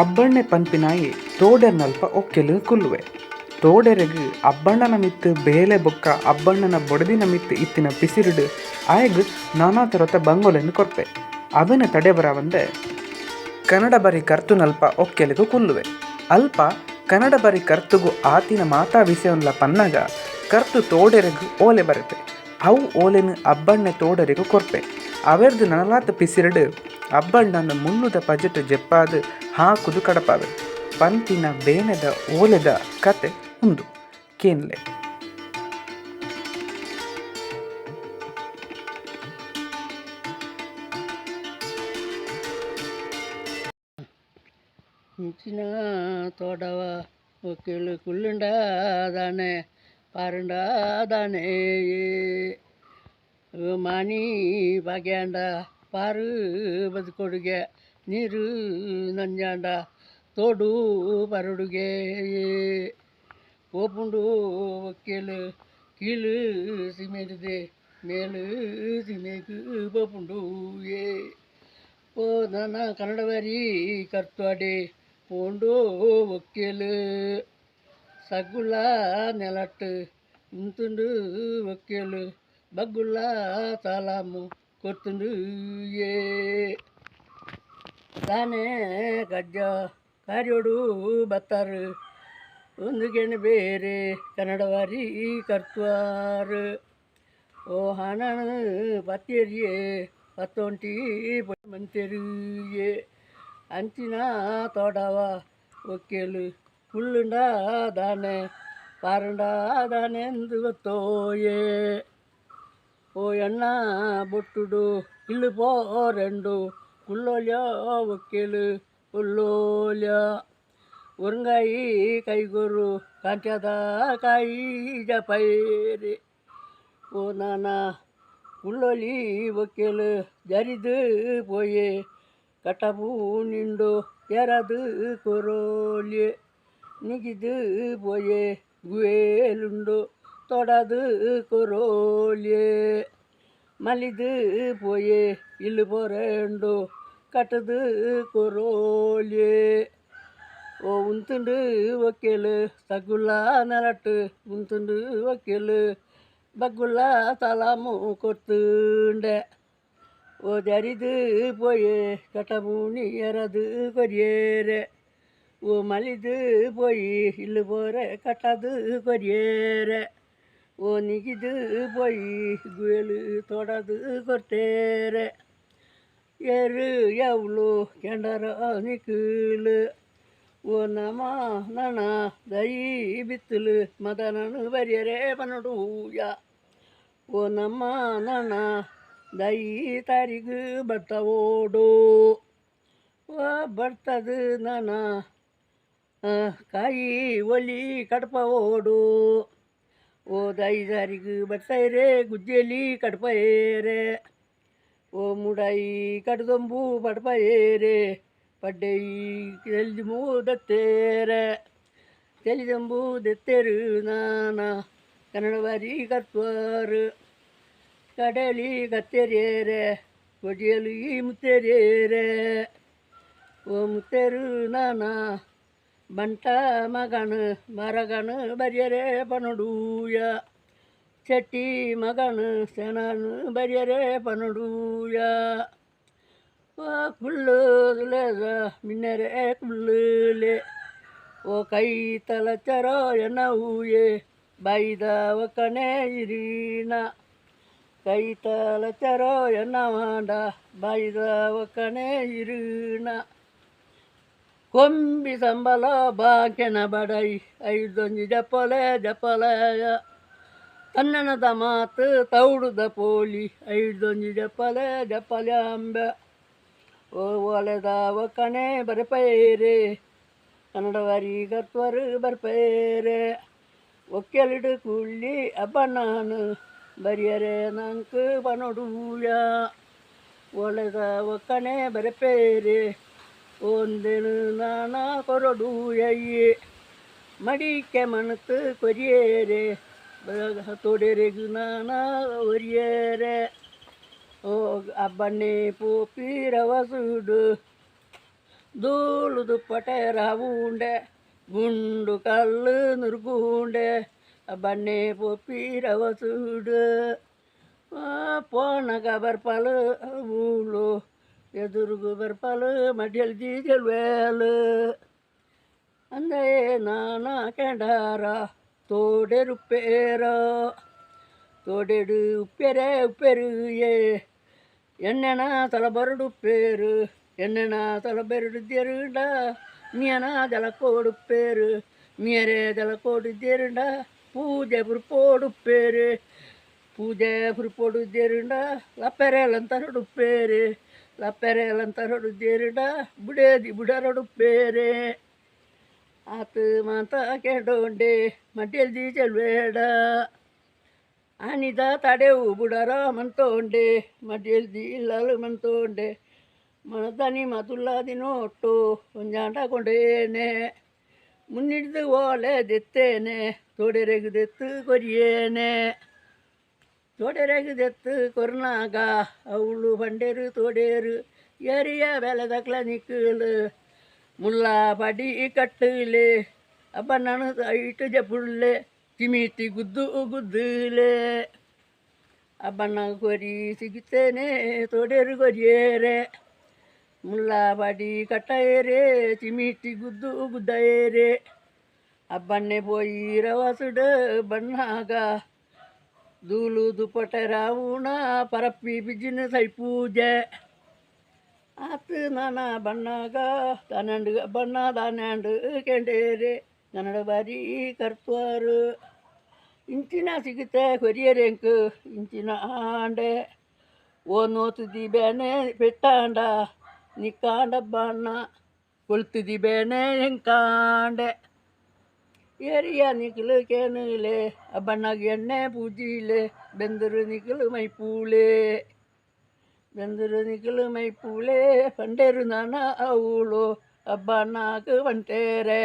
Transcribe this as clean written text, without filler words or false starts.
ಅಬ್ಬಣ್ಣೆ ಪನ್ಪಿನಾಯಿ ತೋಡೆರ್ನಲ್ಪ ಒಕ್ಕೆಲು ಕುಲ್ಲುವೆ. ತೋಡೆರೆಗ್ ಅಬ್ಬಣ್ಣನ ಮಿತ್ತು ಬೇಲೆ ಬೊಕ್ಕ ಅಬ್ಬಣ್ಣನ ಬೊಡದಿನ ಮಿತ್ತು ಇತ್ತಿನ ಪಿಸಿರುಡು ಆಯಗ್ ನಾನಾ ಥರತ ಬಂಗೊಲೆನ್ನು ಕೊರ್ಪೆ. ಅವನ ತಡೆಬರ ಬಂದೆ ಕನ್ನಡ ಬರಿ ಕರ್ತುನಲ್ಪ ಒಕ್ಕೆಲಿಗೂ ಕುಲ್ಲುವೆ. ಅಲ್ಪ ಕನ್ನಡ ಬರಿ ಕರ್ತುಗು ಆತಿನ ಮಾತಾ ವಿಷಯನ್ಲ ಪನ್ನಗ ಕರ್ತು ತೋಡೆರೆಗ್ ಓಲೆ ಬರೆಪೆ. ಅವು ಓಲೆನು ಅಬ್ಬಣ್ಣೆ ತೋಡರಿಗೂ ಕೊರ್ಪೆ. ಅವೆರ್ದು ನನಲಾತ ಪಿಸಿರುಡು ಅಬ್ಬಣ್ಣನ ಮುನ್ನುದ ಪಜೆಟ್ ಜೆಪ್ಪಾದು ಹಾಕುದು ಕಡಪಾವೆ. ಪಂಪಿನ ಬೇನೆದ ಓಲೆದ ಕತೆ ಉಂದು ಕೇನ್ಲೆ. ಇಂಚಿನ ತೋಡವ ಒಕ್ಕೆಲು ಕುಳ್ಳುಂಡ ದಾನೆ ಪಾರುಂಡ ದಾನೆ ಮಾನಿ ಬಾಗ್ಯಾಂಡ ಪಾರು ಬದುಕೊಡುಗೆ ನೀರು ನಂಜಾಂಡ ತೋಡು ಪರುಡುಗೆ ಓಪುಂಡು ಒಕ್ಕೆಲು ಕೀಳು ಸಿಮೆಂಟ್ದೆ ಮೇಲು ಸಿಮೆಂಟ್ ಬೋಪುಂಡು ಓ ನನ್ನ ಕನ್ನಡ ಬಾರಿ ಕರ್ತುವಾಡೆ ಪೋಂಡು ಒಕ್ಕೆಲು ಸಗ್ಗುಲ್ಲ ನೆಲಟ್ಟು ಉಂತುಂಡು ಒಕ್ಕೆಲು ಬಗ್ಗುಲ್ಲ ಸಲಾಮು ಕೊತ್ತುಂಡು ತಾನೇ ಗಜ್ಜ ಕಾರ್ಯೋಡು ಬತ್ತಾರು ಒಂದು ಗೆಣೆ ಬೇರೆ ಕನ್ನಡ ಬಾರಿ ಕರ್ತುವಾರು ಓ ಹಣನ ಪತ್ತೇರಿಯೇ ಪತ್ತೊಂಟಿ ಮಂತೆರುಯೇ ಅಂಚಿನ ತೋಡವ ಒಕ್ಕೆಲು ಕುಳ್ಳುಂಡ ದಾನೆ ಪಾರುಂಡ ದಾನೆಂದು ಗೊತ್ತೋಯೇ ಓ ಎಣ್ಣ ಬೊಟ್ಟುಡು ಇಲ್ಲು ಪೋರೆಂಡು ಕುಲ್ಲೋಲ್ಯ ಒಕ್ಕೆಲು ಉಲ್ಲೋಲ್ಯ ಉರಂಗಾಯಿ ಕೈಗೊರು ಕಾಂಟ್ಯದ ಕಾಯಿ ಜಪೈರೆ ಓ ನಾನಾ ಉಳ್ಳೊಲಿ ಒಕ್ಕೆಲು ಜರಿದು ಪೋಯೆ ಕಟಪು ನಿಂಡು ಯಾರದು ಕೊರೋಲ್ಯೆ ನಿಗಿದು ಪೋಯೆ ಗುವೇಲುಂಡು ತೊಡದು ಕೊರೋಲ್ಯೆ ಮಲಿದು ಪೋಯೆ ಇಲ್ಲು ಪೋರೆಂಡು ಕಟದು ಕೊರೋಲ್ಯೆ ಓ ಉಂತುಂಡು ಒಕ್ಕೆಲು ಸಗ್ಗುಲ್ಲ ನೆಲಟ್ಟು ಉಂತುಂಡು ಒಕ್ಕೆಲು ಬಗ್ಗುಲ್ಲ ಸಲಾಮು ಕೊತ್ತುಂಡೆ ಓ ಜರಿದು ಪೋಯೆ ಕಟಮೂನಿ ಎರದು ಕೊರಿಯೇರೆ ಓ ಮಲಿದು ಪೋಯಿ ಇಲ್ಲು ಪೋರೆ ಕಟದು ಕೊರಿಯೇರೆ ಓ ನಿಗಿದು ಪೋಯಿ ಗುಯಲು ತೊಡದು ಕೊರ್ತೇರೆ ಏರು ಯಾವ್ಲು ಕೆಂಡರ ನಿಕ್ಕಲು ಓ ನಮ ನನ ದೈ ಬಿತ್ತಲು ಮದನನು ಬರಿಯರೆ ಪನಡುಯ ಓ ನಮ್ಮ ನನ ದೈ ತಾರಿಗು ಬರ್ತ ಓಡು ಓ ಬರ್ತದು ನನ ಕಾಯಿ ಒಲಿ ಕಡಪ ಓಡು ಓ ದೈ ತಾರಿಗು ಬರ್ತೈರೆ ಗುಜ್ಜೆಲಿ ಕಡಪ ಏರೆ ಓ ಮುಡಾಯಿ ಕಡ್ದೊಂಬು ಪಡಪ ಏರೆ ಪಡ್ಡೈ ತೆಲಿದೆಂಬು ದತ್ತೇರೆ ತೆಲಿದೆಂಬು ದೆತ್ತೇರು ನಾನ ಕನ್ನಡ ಬಾರಿ ಕರ್ತುವಾರು ಕಡಲಿ ಕತ್ತೇರಿಯೇರೆ ಕೊಡಿಯಲು ಈ ಮುತ್ತೇರಿಯೇರೆ ಓ ಮುತ್ತೇರು ನಾನ ಬಂಟ ಮಗನು ಮರಗನು ಬರಿಯರೆ ಪನಡೂಯ ಚಟ್ಟಿ ಮಗನು ಸೆನನು ಬರಿಯರೆ ಪನಡೂಯ ಕುಳ್ಳು ಮಿನ್ನರೆ ಕುಳ್ಳುಲೆ ಓ ಕೈ ತಲಚರೋ ಎನ್ನ ಹೂಯೆ ಬೈದ ಒಕ್ಕನೆ ಇರೀನ ಕೈ ತಲಚರೋ ಎನ್ನ ಮಾಡ ಬೈದ ಒಕ್ಕನೆ ಇರೀನ ಕೊಂಬಿ ಸಂಬಲ ಬಾಕೆನ ಬಡೈ ಐದೊಂಜಿ ಜಪ್ಪಲೆ ಜಪ್ಪಲೆಯ ತನ್ನನದ ಮಾತು ತೌಡುದ ಪೋಲಿ ಐದೊಂಜಿ ಜಪ್ಪಲೆ ಜಪ್ಪಲೆ ಅಂಬೆ ಓ ಒಲೆದ ಒಕ್ಕನೆ ಬರಪೇರೆ ಕನ್ನಡ ಬಾರಿ ಕರ್ತುವಾರು ಬರ್ಪೇರೆ ಒಕ್ಕೆಲಿಡು ಕುಳ್ಳಿ ಅಬ್ಬಣ್ಣನು ಬರಿಯರೆ ನಂಕು ಪನೊಡುಯ ಒಲೆದ ಒಕ್ಕನೆ ಬರಪೇರೆ ಒಂದೆನು ನಾನ ಕೊರಡುಯಯ್ಯೆ ಮಡಿಕೆ ಮಣತು ಕೊರಿಯೇರೆ ತೊಡೆರೆಗು ನಾನ ಒರಿಯೇರೆ ಓ ಅಬ್ಬಣ್ಣೆ ಪೋಪಿ ರವಸುಡು దూలు దుప్పటే రావుండే గుండు కళ్ళు నురుగుండే బన్నే పొప్పి రవసుడు పోనగ బర్పాలు ఊళ్ళు ఎదురుగు బర్పాలు మధ్యలు డీజల్ వేలు అందే నానా కెండారా తోడెరు పేరో తోడేడు ఉప్పెరే ఉప్పెరు ఏ ఎన్నెనా తలబరుడు పేరు ఎన్నెనా తలబెరుడు తెరుడా మీనా జలకోడు పేరు మీరే జలకోడు తెరుడా పూజ పురుపోడు పేరు పూజ పురుపోడు తెరుడా లప్పెరేలంతరుడు పేరు లప్పెరేలంతరుడు తెరుడా బుడేది బుడరడు పేరే ఆతు మాత కేడోండే మడ్డెల్ది చెల్వేడా అనిదా తడేవు బుడరా మనతోండే మడ్డెల్ది ఇల్లాలు మనతోండే మన தனி மதுல்லாதி நோட்டு கொஞ்சாண்ட கொண்டேனே முன்னிட்டு ஓலை தெத்தேனே தோடரெகு தெத்து கொரியேனே ತೋಡೆರೆಗೆ ದೆತ್ತು ಕೊರ್ನಾಗ ಅವಳು ಬಂಡೇರು ತೋಡೇರು ಏರಿಯ ಬೆಲೆ ದಕ್ಲ ನಿಕ್ಕಲು ಮುಲ್ಲಾ ಪಡಿ ಕಟ್ಟಲೆ ಅಬ್ಬ ನಾನು ಐಟು ಜಪುಳ್ಳೆ ತಿಮಿತಿ ಗುದ್ದು ಗುದ್ದಲೆ ಅಬ್ಬನ ಕೊರಿ ಸಿಗುತ್ತೇನೆ ತೋಡೇರು ಕೊರಿಯೇರೆ ಮುಲ್ಲಾ ಪಡಿ ಕಟ್ಟೇರೆ ತಿಮಿತಿ ಗುದ್ದು ಗುದ್ದೇರೆ ಅಬ್ಬನ್ನೆ ಪೋಯಿ ರವಸುಡು ಬಣ್ಣಾಗ దూలు దుప్పట రావుణ పరప్పి బిజిన సై పూజ ಆತು ನಾನಾ ಬಣ್ಣಾಗ ತಾನಂಡು ಬಣ್ಣ ದಾನಂಡು ಕೆಂಡೇರೆ ಕನ್ನಡ ಬಾರಿ ಕರ್ತುವಾರು ಇಂಚಿನ ಸಿಗುತ್ತೆ ಕೊರಿಯರೆಂಕು ಇಂಚಿನ ಆಂಡೆ ಓ ನೋತುದಿ ಬೇನೆ ಪೆಟ್ಟಾಂಡ ನಿಕ್ಕಾಂಡ ಬಣ್ಣ ಕೊಳ್ತುದಿ ಬೇನೆ ಎಂಕಾಂಡೆ ಏರಿಯ ನಿಖಲು ಕೇನುಲೆ ಅಬ್ಬಣ್ಣಗೆ ಎಣ್ಣೆ ಪೂಜಿಲೆ ಬೆಂದರು ನಿಖಲು ಮೈಪೂಲೆ ಬೆಂದರು ನಿಖಲು ಮೈಪೂಲೆ ಪಂಡೇರು ನಾನ ಅವಳು ಅಬ್ಬಣ್ಣಗೆ ಬಂಟೇರೆ